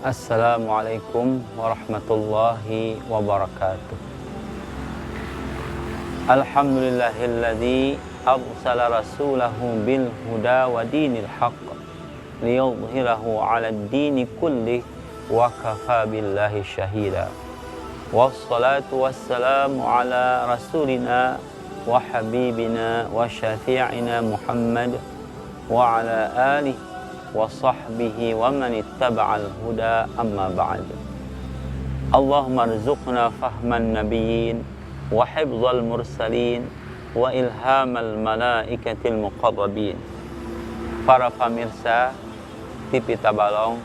Assalamualaikum warahmatullahi wabarakatuh. Alhamdulillahilladzi arsala rasulahu bil huda wa dinil haqq liyudhhirahu 'alad dini kullih wa kafa billahi syahida. Wassalatu wassalamu ala rasulina wa habibina wa syafi'ina Muhammad wa ala alihi wa sahbihi wa man ittaba'al huda amma ba'd. Allahumma rzuqna fahman nabiyyin wa hifdzal mursalin wa ilhamal malaikatil muqarrabin. Para pemirsa TV Tabalong,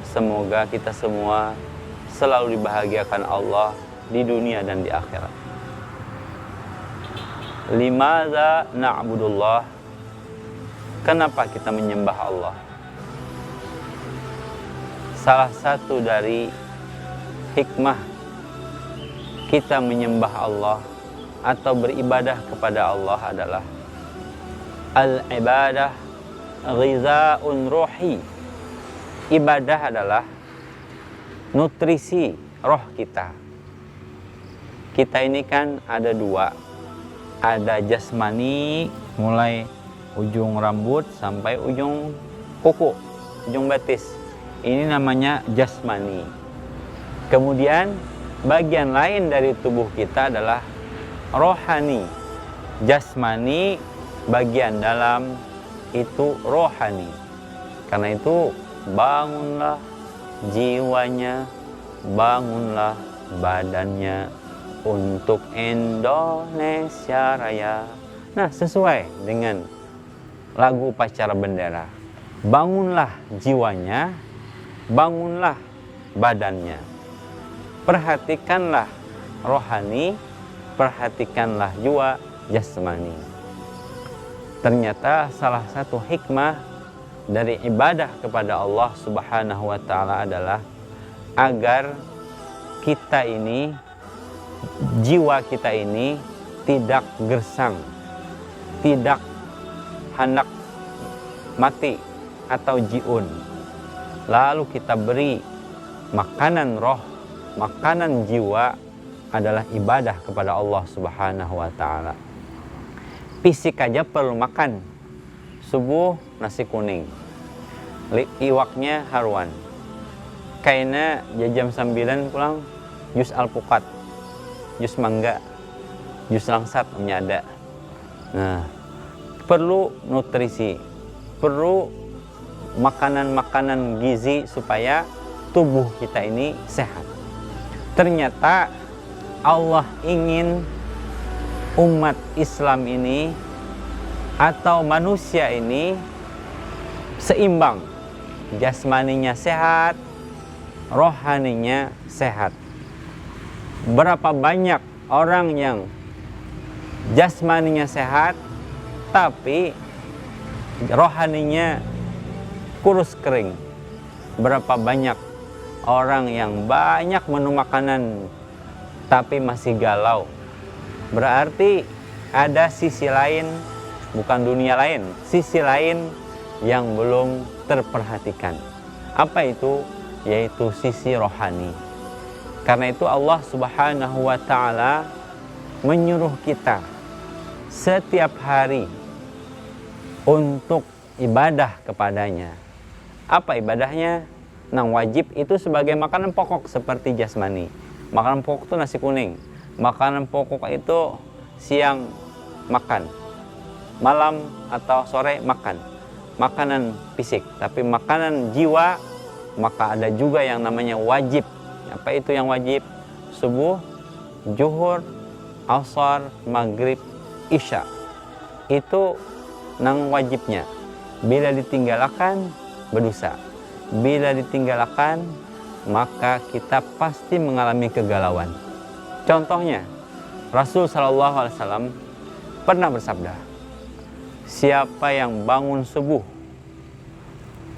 semoga kita semua selalu dibahagiakan Allah di dunia dan di akhirat. Limadza na'budullah? Kenapa kita menyembah Allah? Salah satu dari hikmah kita menyembah Allah atau beribadah kepada Allah adalah al-ibadah ghizaun ruhi. Ibadah adalah nutrisi roh kita. Kita ini kan ada dua, ada jasmani mulai ujung rambut sampai ujung kuku, ujung betis. Ini namanya jasmani. Kemudian bagian lain dari tubuh kita adalah rohani. Jasmani bagian dalam itu rohani. Karena itu bangunlah jiwanya, bangunlah badannya untuk Indonesia Raya. Nah, sesuai dengan lagu upacara bendera. Bangunlah jiwanya, bangunlah badannya. Perhatikanlah rohani, perhatikanlah jiwa jasmani. Ternyata salah satu hikmah dari ibadah kepada Allah Subhanahu wa ta'ala adalah agar kita ini, jiwa kita ini tidak gersang, tidak hendak mati atau jiun. Lalu kita beri makanan roh, makanan jiwa adalah ibadah kepada Allah Subhanahu wa ta'ala. Fisik aja perlu makan. Subuh nasi kuning, iwaknya haruan. Kayaknya jam 9 pulang jus alpukat, jus mangga, jus langsat ada. Nah, perlu nutrisi, perlu makanan-makanan gizi supaya tubuh kita ini sehat. Ternyata Allah ingin umat Islam ini atau manusia ini seimbang, jasmaninya sehat, rohaninya sehat. Berapa banyak orang yang jasmaninya sehat tapi rohaninya kurus kering. Berapa banyak orang yang banyak menu makanan tapi masih galau. Berarti ada sisi lain, bukan dunia lain, sisi lain yang belum terperhatikan. Apa itu? Yaitu sisi rohani. Karena itu Allah Subhanahu wa ta'ala menyuruh kita setiap hari untuk ibadah kepadanya. Apa ibadahnya? Nang wajib itu sebagai makanan pokok seperti jasmani. Makanan pokok itu nasi kuning. Makanan pokok itu siang makan, malam atau sore makan. Makanan fisik, tapi makanan jiwa maka ada juga yang namanya wajib. Apa itu yang wajib? Subuh, zuhur, asar, maghrib, isya. Itu nang wajibnya. Bila ditinggalkan berdosa. Bila ditinggalkan maka kita pasti mengalami kegalauan. Contohnya, Rasul Shallallahu Alaihi Wasallam pernah bersabda, siapa yang bangun subuh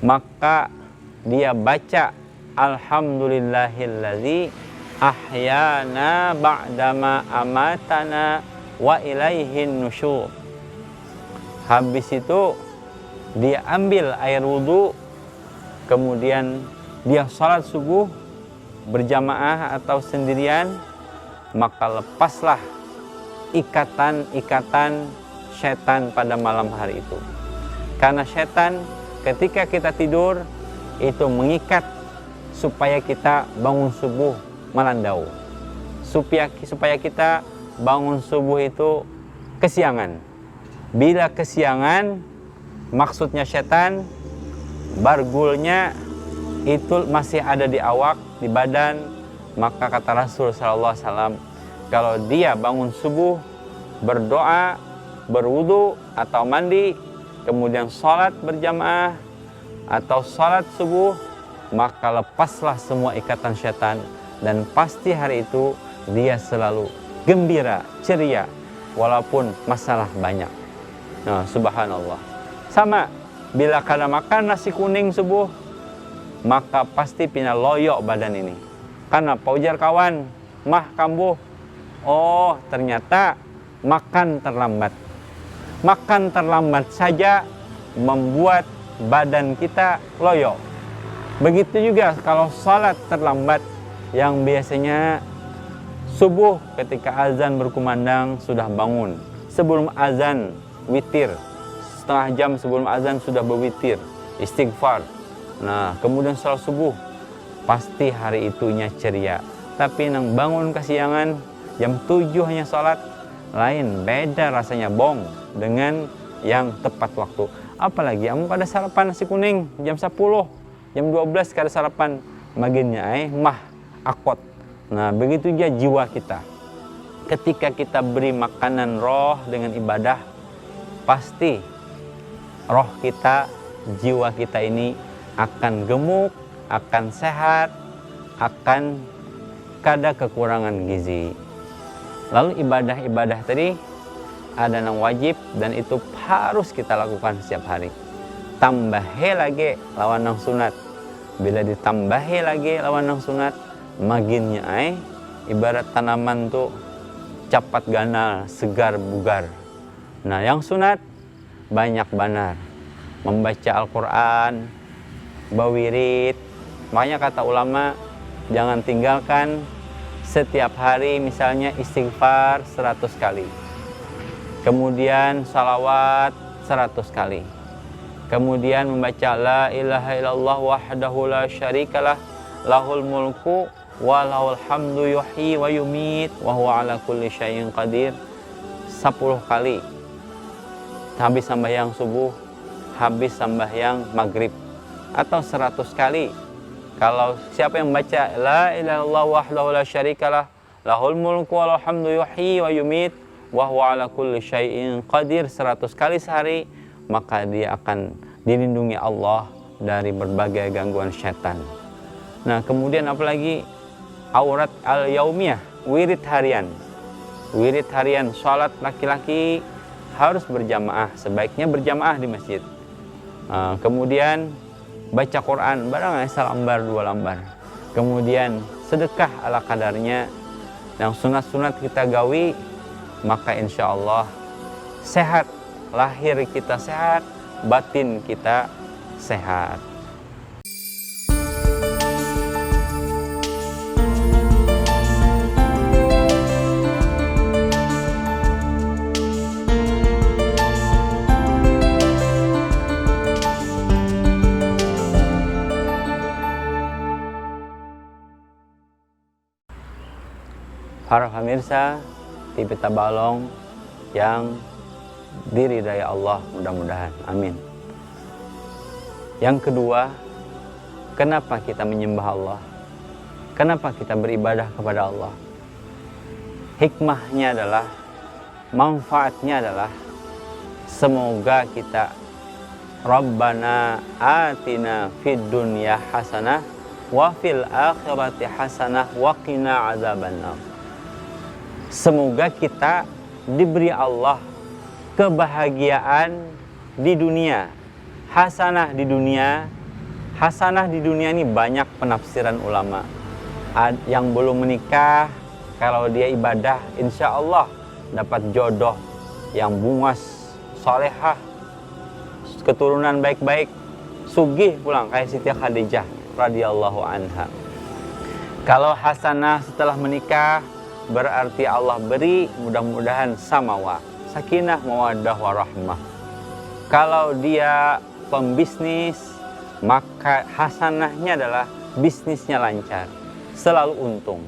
maka dia baca Alhamdulillahilladzi ahyana ba'dama amatana wa ilaihin nusyur. Habis itu dia ambil air wudhu, kemudian dia sholat subuh berjamaah atau sendirian, maka lepaslah ikatan-ikatan setan pada malam hari itu. Karena setan ketika kita tidur itu mengikat supaya kita bangun subuh melandau, supaya kita bangun subuh itu kesiangan. Bila kesiangan, maksudnya setan bargulnya itu masih ada di awak, di badan, maka kata Rasul sallallahu alaihi wasallam, kalau dia bangun subuh, berdoa, berwudu atau mandi, kemudian sholat berjamaah atau sholat subuh, maka lepaslah semua ikatan setan, dan pasti hari itu dia selalu gembira, ceria, walaupun masalah banyak. Nah, subhanallah. Sama, bila kada makan nasi kuning subuh, maka pasti pina loyok badan ini. Karena paujar kawan, mah kambuh, oh ternyata makan terlambat. Makan terlambat saja membuat badan kita loyok. Begitu juga kalau salat terlambat, yang biasanya subuh ketika azan berkumandang sudah bangun. Sebelum azan witir, setengah jam sebelum azan sudah berwitir, istighfar. Nah, kemudian salat subuh, pasti hari itunya ceria. Tapi nang bangun kesiangan, jam 7 hanya salat, lain beda rasanya bong dengan yang tepat waktu. Apalagi kamu kada sarapan nasi kuning jam 10, jam 12 kada sarapan, maginnya mah akot. Nah, begitu juga jiwa kita. Ketika kita beri makanan roh dengan ibadah, pasti roh kita, jiwa kita ini akan gemuk, akan sehat, akan kada kekurangan gizi. Lalu ibadah-ibadah tadi ada yang wajib dan itu harus kita lakukan setiap hari. Tambahe lagi lawan nang sunat. Bila ditambahe lagi lawan nang sunat, maginnya ibarat tanaman tuh cepat ganal, segar bugar. Nah, yang sunat banyak banar, membaca Al-Quran, bawirid. Makanya kata ulama, jangan tinggalkan setiap hari misalnya istighfar 100 kali. Kemudian salawat 100 kali. Kemudian membaca la ilaha illallah wahdahu la syarikalah lahul mulku wa lahul hamdu yuhyi wa yumit wa huwa ala kulli syai'in qadir 10 kali. Habis sembahyang subuh, habis sembahyang maghrib, atau 100 kali. Kalau siapa yang baca la ilaha illallah wahdahu la syarikalah lahul mulku wa lahul hamdu yuhyi wa yumit wa huwa ala kulli syai'in qadir 100 kali sehari, maka dia akan dilindungi Allah dari berbagai gangguan syaitan. Nah, kemudian apalagi aurat al-yaumiyah, wirid harian. Wirid harian, sholat laki-laki harus berjamaah, sebaiknya berjamaah di masjid. Kemudian baca Quran, barang salambar 2 lembar. Kemudian sedekah ala kadarnya, yang sunat-sunat kita gawi, maka insya Allah sehat, lahir kita sehat, batin kita sehat. Para pemirsa TV Tabalong yang diridai Allah, mudah-mudahan, amin. Yang kedua, kenapa kita menyembah Allah? Kenapa kita beribadah kepada Allah? Hikmahnya adalah, manfaatnya adalah, semoga kita Rabbana atina fid dunya hasanah wa fil akhirati hasanah wa qina adzabannar. Semoga kita diberi Allah kebahagiaan di dunia, hasanah di dunia. Hasanah di dunia ini banyak penafsiran ulama. Yang belum menikah, kalau dia ibadah, insya Allah dapat jodoh yang bungas, solehah, keturunan baik-baik, sugih pulang kayak Siti Khadijah. radhiyallahu anha. Kalau hasanah setelah menikah berarti Allah beri mudah-mudahan samawa, sakinah, mawaddah, warahmah. Kalau dia pembisnis, maka hasanahnya adalah bisnisnya lancar, selalu untung.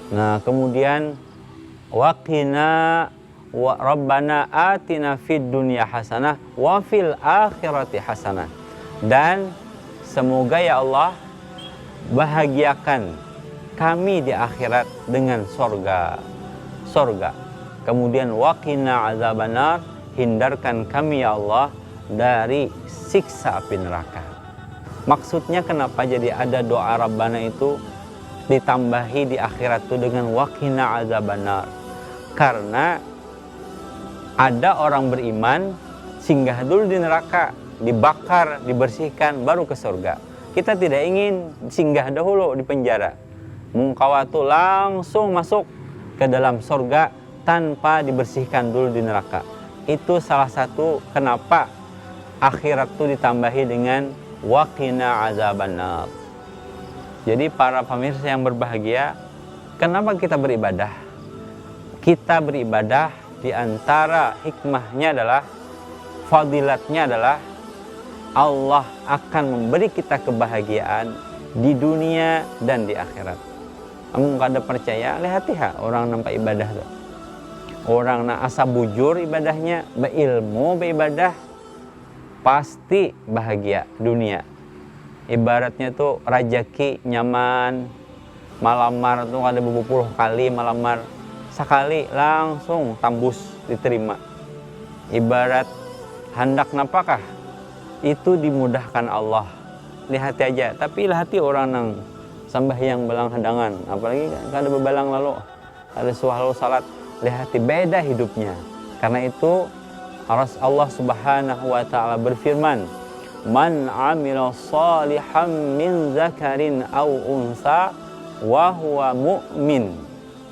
Nah, kemudian waqina wa rabbana atina fid dunya hasanah wa fil akhirati hasanah. Dan semoga ya Allah bahagiakan kami di akhirat dengan sorga. Kemudian waqina azabannar, hindarkan kami ya Allah dari siksa api neraka. Maksudnya kenapa jadi ada doa Rabbana itu ditambahi di akhirat itu dengan waqina azabannar? Karena ada orang beriman singgah dulu di neraka, dibakar, dibersihkan, baru ke surga. Kita tidak ingin singgah dahulu di penjara. Mungkawatu langsung masuk ke dalam surga tanpa dibersihkan dulu di neraka. Itu salah satu kenapa akhirat itu ditambahi dengan waqina azabannar. Jadi para pemirsa yang berbahagia, kenapa kita beribadah? Kita beribadah di antara hikmahnya adalah, fadilatnya adalah Allah akan memberi kita kebahagiaan di dunia dan di akhirat. Kamu kada percaya, lihat ya orang nampak ibadah tuh. Orang nak asa bujur ibadahnya, berilmu beribadah, pasti bahagia dunia. Ibaratnya tuh rajaki nyaman, malamar tuh ada beberapa kali malamar, sekali langsung tambus diterima. Ibarat hendak napakah itu dimudahkan Allah. Lihat aja, tapi lihat orang nang sambahyang belang hadangan, apalagi kan ada bebalang lalu ada suahlu salat, lihat beda hidupnya. Karena itu Allah Subhanahu wa taala berfirman, man amila salihan min zakarin aw unsa wa huwa mu'min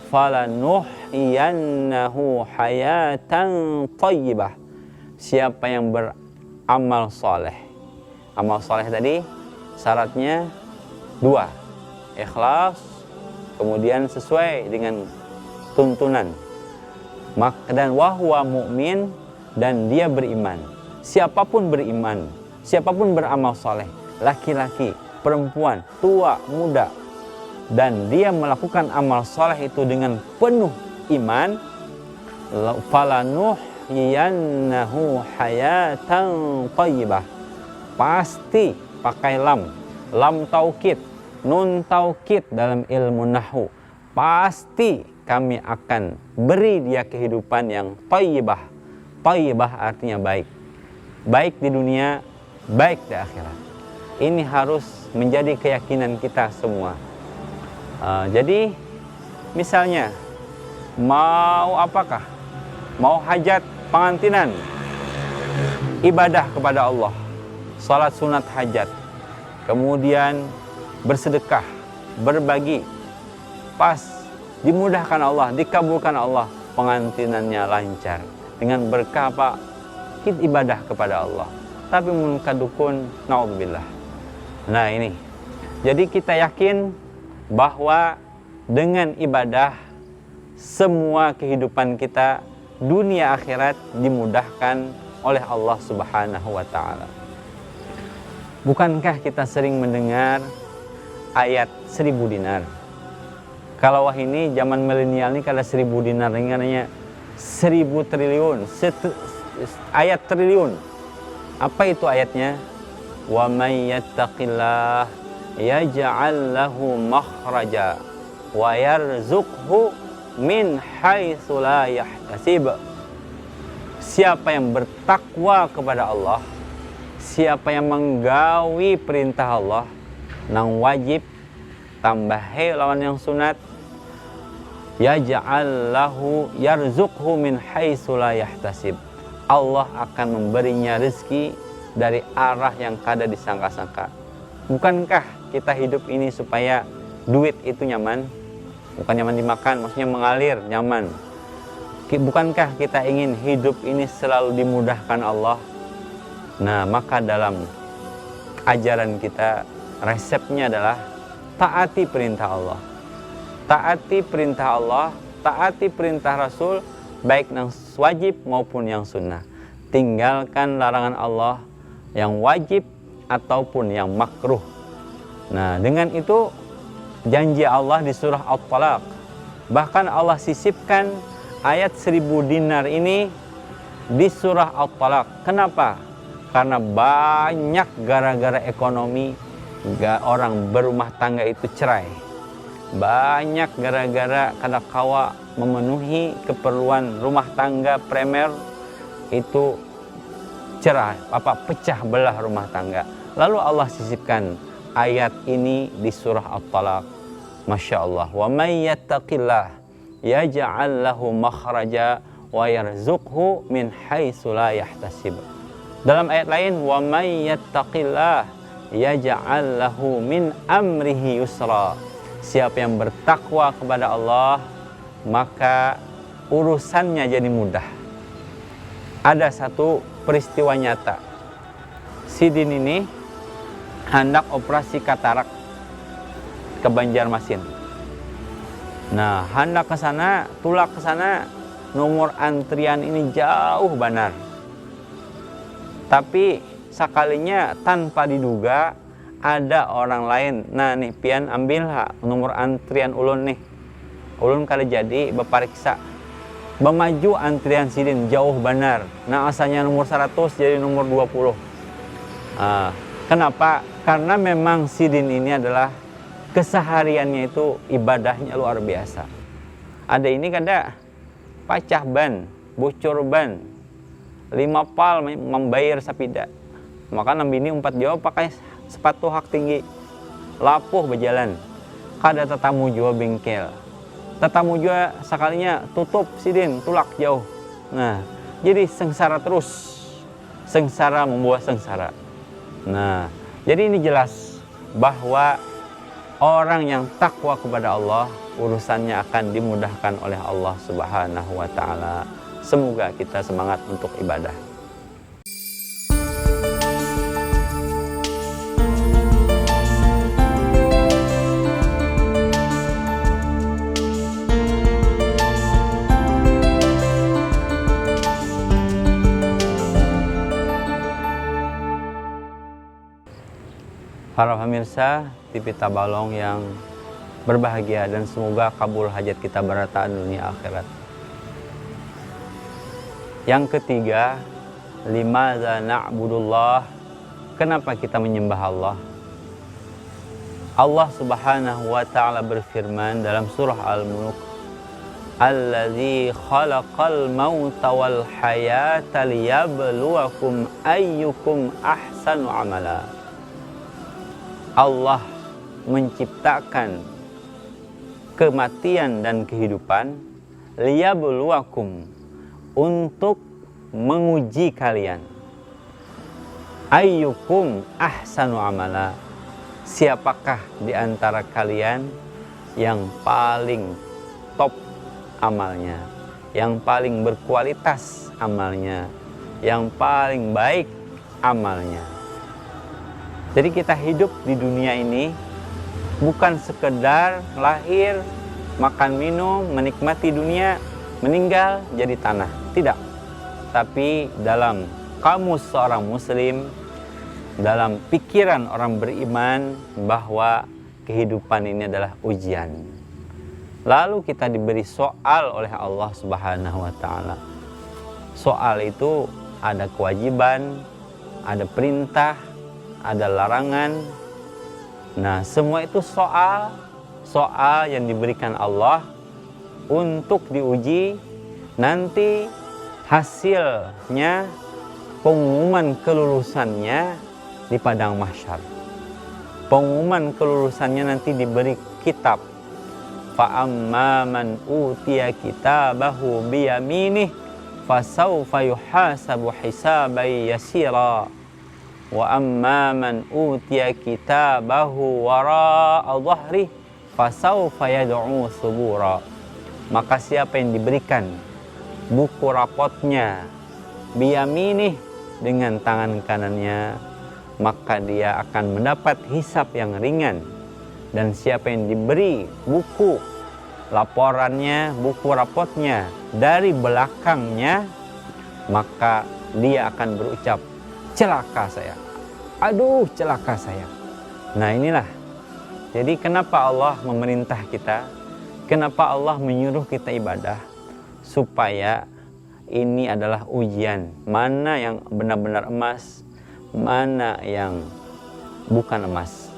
falanuhyiyannahu hayatan thayyibah. Siapa yang beramal soleh. Amal soleh tadi syaratnya 2, ikhlas, kemudian sesuai dengan tuntunan, dan wahwa mu'min, dan dia beriman. Siapapun beriman, siapapun beramal soleh, laki-laki, perempuan, tua, muda, dan dia melakukan amal soleh itu dengan penuh iman, falanuhyiyannahu hayatan thayyibah. Pasti pakai lam taukid, nun taukid dalam ilmu nahwu. Pasti kami akan beri dia kehidupan yang thayyibah. Thayyibah artinya baik. Baik di dunia, baik di akhirat. Ini harus menjadi keyakinan kita semua. Jadi misalnya mau apakah? Mau hajat, pengantinan, ibadah kepada Allah, salat sunat hajat, kemudian bersedekah, berbagi, pas dimudahkan Allah, dikabulkan Allah, pengantinannya lancar dengan berkah apa? Kita ibadah kepada Allah. Tapi munkadukun, naudzubillah. Nah ini, jadi kita yakin bahwa dengan ibadah semua kehidupan kita dunia akhirat dimudahkan oleh Allah Subhanahu wa taala. Bukankah kita sering mendengar ayat 1000 dinar? Kalau wah ini zaman milenial ini kada 1000 dinar, ini katanya 1000 triliun, ayat triliun. Apa itu ayatnya? Wa may yattaqillah yaj'al lahu makhraja wa yarzuqhu min haitsu la yahtasib. Siapa yang bertakwa kepada Allah, siapa yang menggawi perintah Allah nang wajib tambah lawan yang sunat, yaj'al lahu yarzuqhu min haitsu la yahtasib. Allah akan memberinya rezeki dari arah yang kada disangka-sangka. Bukankah kita hidup ini supaya duit itu nyaman? Bukan nyaman dimakan, maksudnya mengalir, nyaman. Bukankah kita ingin hidup ini selalu dimudahkan Allah? Nah, maka dalam ajaran kita resepnya adalah taati perintah Allah. Taati perintah Allah, taati perintah Rasul, baik yang wajib maupun yang sunnah. Tinggalkan larangan Allah yang wajib ataupun yang makruh. Nah, dengan itu janji Allah di surah At-Talaq. Bahkan Allah sisipkan ayat 1000 dinar ini di surah At-Talaq. Kenapa? Karena banyak gara-gara ekonomi orang berumah tangga itu cerai. Banyak gara-gara kadangkala memenuhi keperluan rumah tangga primer itu cerai, pecah belah rumah tangga. Lalu Allah sisipkan ayat ini di surah At-Talaq. Masya Allah. Wa may yattaqillah yaj'al lahu makhraja wa yarzuqhu min haitsu la yahtasib. Dalam ayat lain, wa may yattaqillah yaj'al lahu min amrihi yusra. Siapa yang bertakwa kepada Allah, maka urusannya jadi mudah. Ada satu peristiwa nyata. Sidin ini hendak operasi katarak ke Banjarmasin. Nah, hendak ke sana, tulak ke sana, nomor antrian ini jauh benar. Tapi sekalinya tanpa diduga ada orang lain. Nah nih pian ambil nomor antrian ulun nih. Ulun kali jadi bepariksa. Bemaju antrian sidin jauh benar. Nah asalnya nomor 100 jadi nomor 20. Kenapa? Karena memang sidin ini adalah kesehariannya itu ibadahnya luar biasa. Ada ini kada pacah ban, bocor ban, 5 pal membayar sapida. Maka nambini 4 jauh pakai sepatu hak tinggi, lapuh berjalan. Kada tetamu jua bengkel, tetamu jua sekalinya tutup sidin, tulak jauh. Nah, jadi sengsara terus, sengsara membawa sengsara. Nah, jadi ini jelas bahwa orang yang takwa kepada Allah, urusannya akan dimudahkan oleh Allah Subhanahu wa Ta'ala. Semoga kita semangat untuk ibadah. Para pemirsa TV Tabalong yang berbahagia dan semoga kabul hajat kita barataan dunia akhirat. Yang ketiga, limadza na'budullah, kenapa kita menyembah Allah? Allah Subhanahu wa Ta'ala berfirman dalam surah Al-Mulk, Allazi khalaqal mauta wal hayata liyabluwakum ayyukum ahsanu amala. Allah menciptakan kematian dan kehidupan liyabluwakum, untuk menguji kalian. Ayyukum ahsanu amala, siapakah di antara kalian yang paling top amalnya, yang paling berkualitas amalnya, yang paling baik amalnya. Jadi kita hidup di dunia ini bukan sekedar lahir, makan minum, menikmati dunia, meninggal jadi tanah. Tidak. Tapi dalam kamus seorang muslim, dalam pikiran orang beriman bahwa kehidupan ini adalah ujian. Lalu kita diberi soal oleh Allah Subhanahu wa Ta'ala. Soal itu ada kewajiban, ada perintah, ada larangan. Nah, semua itu soal yang diberikan Allah untuk diuji. Nanti hasilnya, pengumuman kelulusannya di padang mahsyar. Pengumuman kelulusannya nanti diberi kitab. Fa amma man utiya kitabahu biyaminih fasawfa yuhasabu hisaban yasira. Wa amma man utiya kitabahu wara'a dhahri fasawfa yad'u subura. Maka siapa yang diberikan buku rapotnya biyaminih dengan tangan kanannya, maka dia akan mendapat hisab yang ringan. Dan siapa yang diberi buku laporannya, buku rapotnya dari belakangnya, maka dia akan berucap, celaka saya, aduh celaka saya. Nah inilah, jadi kenapa Allah memerintah kita, kenapa Allah menyuruh kita ibadah, supaya ini adalah ujian, mana yang benar-benar emas, mana yang bukan emas,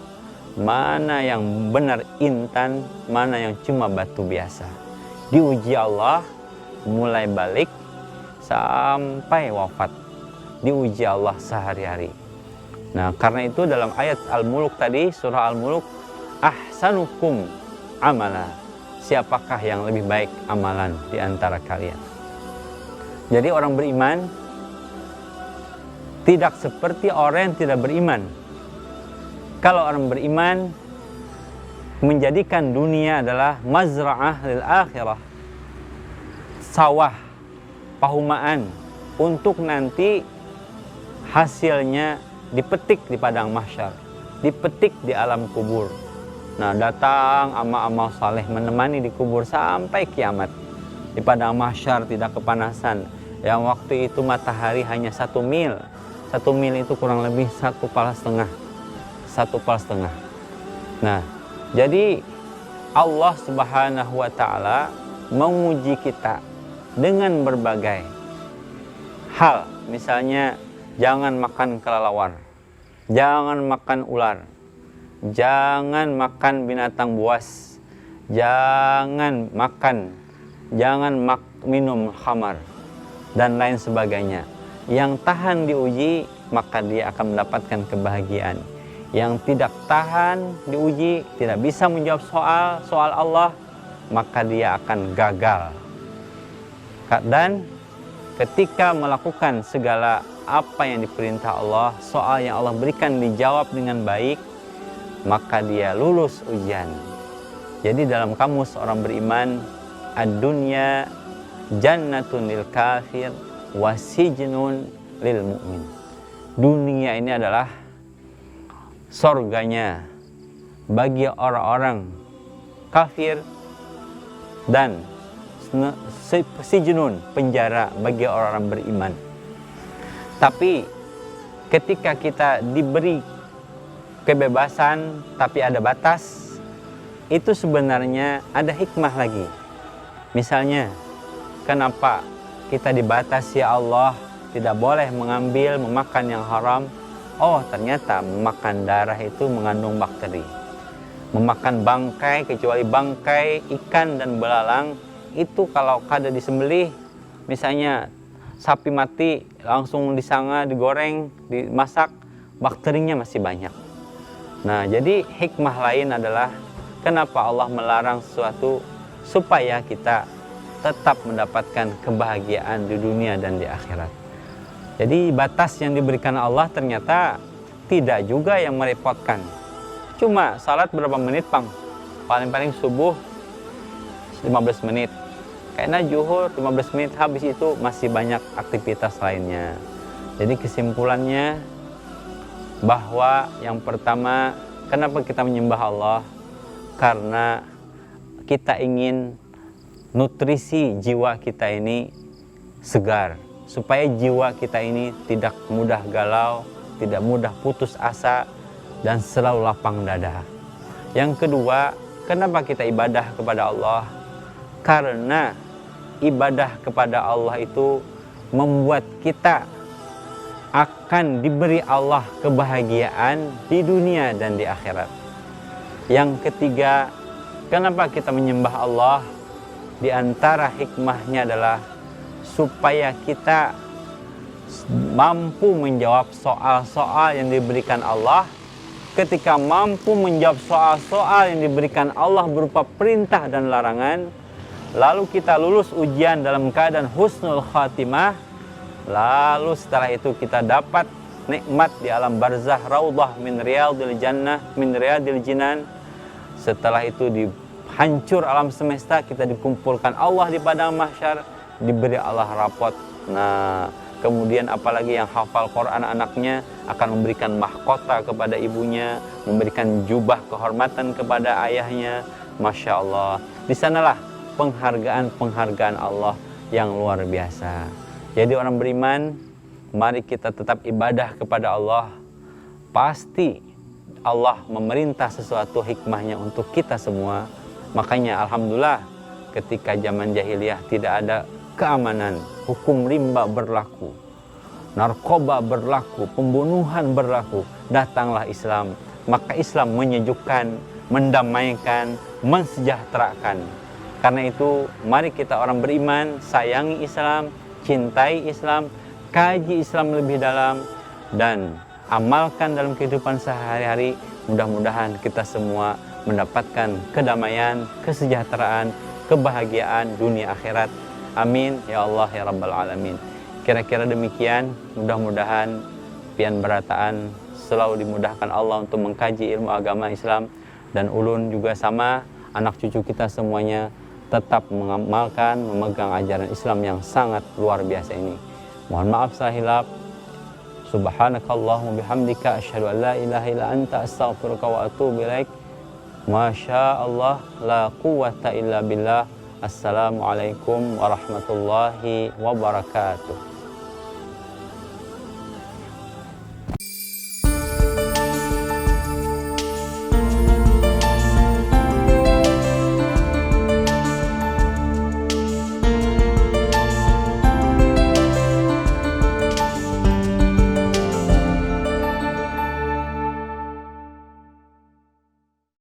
mana yang benar intan, mana yang cuma batu biasa. Diuji Allah mulai balik sampai wafat, diuji Allah sehari-hari. Nah karena itu dalam ayat Al-Mulk tadi, surah Al-Mulk, ahsanukum amala, siapakah yang lebih baik amalan di antara kalian. Jadi orang beriman tidak seperti orang yang tidak beriman. Kalau orang beriman menjadikan dunia adalah mazra'ah lil akhirah, sawah, pahumaan, untuk nanti hasilnya dipetik di padang mahsyar, dipetik di alam kubur. Nah datang amal-amal saleh menemani di kubur sampai kiamat. Di padang mahsyar tidak kepanasan, yang waktu itu matahari hanya 1 mil. 1 mil itu kurang lebih 1,5 pala. 1,5 pala. Nah, jadi Allah Subhanahu wa Ta'ala menguji kita dengan berbagai hal. Misalnya, jangan makan kelelawar, jangan makan ular, jangan makan binatang buas, jangan minum khamar, dan lain sebagainya. Yang tahan diuji, maka dia akan mendapatkan kebahagiaan. Yang tidak tahan diuji, tidak bisa menjawab soal Allah, maka dia akan gagal. Dan ketika melakukan segala apa yang diperintah Allah, soal yang Allah berikan dijawab dengan baik, maka dia lulus ujian. Jadi dalam kamus orang beriman, ad-dunya jannatun lil kafir wasijnun lil mu'min. Dunia ini adalah sorganya bagi orang-orang kafir dan sijnun, penjara bagi orang-orang beriman. Tapi ketika kita diberi kebebasan tapi ada batas, itu sebenarnya ada hikmah lagi. Misalnya, kenapa kita dibatasi Allah, tidak boleh mengambil, memakan yang haram? Oh, ternyata memakan darah itu mengandung bakteri. Memakan bangkai, kecuali bangkai ikan dan belalang, itu kalau kada disembelih, misalnya sapi mati, langsung disanga, digoreng, dimasak, bakterinya masih banyak. Nah, jadi hikmah lain adalah kenapa Allah melarang sesuatu, supaya kita tetap mendapatkan kebahagiaan di dunia dan di akhirat. Jadi batas yang diberikan Allah ternyata tidak juga yang merepotkan. Cuma salat berapa menit, Pang? Paling-paling subuh 15 menit. Kayaknya zuhur 15 menit, habis itu masih banyak aktivitas lainnya. Jadi kesimpulannya bahwa yang pertama, kenapa kita menyembah Allah? Karena kita ingin nutrisi jiwa kita ini segar, supaya jiwa kita ini tidak mudah galau, tidak mudah putus asa, dan selalu lapang dada. Yang kedua, kenapa kita ibadah kepada Allah? Karena ibadah kepada Allah itu membuat kita akan diberi Allah kebahagiaan di dunia dan di akhirat. Yang ketiga, kenapa kita menyembah Allah? Di antara hikmahnya adalah supaya kita mampu menjawab soal-soal yang diberikan Allah. Ketika mampu menjawab soal-soal yang diberikan Allah berupa perintah dan larangan, lalu kita lulus ujian dalam keadaan husnul khatimah, lalu setelah itu kita dapat nikmat di alam barzah, raudhah min riyadil jannah, min riyadil jinan. Setelah itu hancur alam semesta, kita dikumpulkan Allah di padang mahsyar, diberi Allah rapot. Nah, kemudian apalagi yang hafal Quran anaknya akan memberikan mahkota kepada ibunya, memberikan jubah kehormatan kepada ayahnya. Masya Allah, di sanalah penghargaan Allah yang luar biasa. Jadi orang beriman, mari kita tetap ibadah kepada Allah. Pasti Allah memerintah sesuatu hikmahnya untuk kita semua. Makanya alhamdulillah ketika zaman jahiliyah tidak ada keamanan, hukum rimba berlaku, narkoba berlaku, pembunuhan berlaku, datanglah Islam. Maka Islam menyejukkan, mendamaikan, mensejahterakan. Karena itu mari kita orang beriman sayangi Islam, cintai Islam, kaji Islam lebih dalam, dan amalkan dalam kehidupan sehari-hari. Mudah-mudahan kita semua mendapatkan kedamaian, kesejahteraan, kebahagiaan dunia akhirat. Amin ya Allah ya Rabbal Alamin. Kira-kira demikian. Mudah-mudahan pian berataan selalu dimudahkan Allah untuk mengkaji ilmu agama Islam, dan ulun juga sama anak cucu kita semuanya tetap mengamalkan, memegang ajaran Islam yang sangat luar biasa ini. Mohon maaf salah hilaf. Subhanakallahumma bihamdika asyhadu an la ilaha illa anta astaghfiruka wa atubu ilaik. Masya Allah, la quwwata illa billah. Assalamualaikum warahmatullahi wabarakatuh.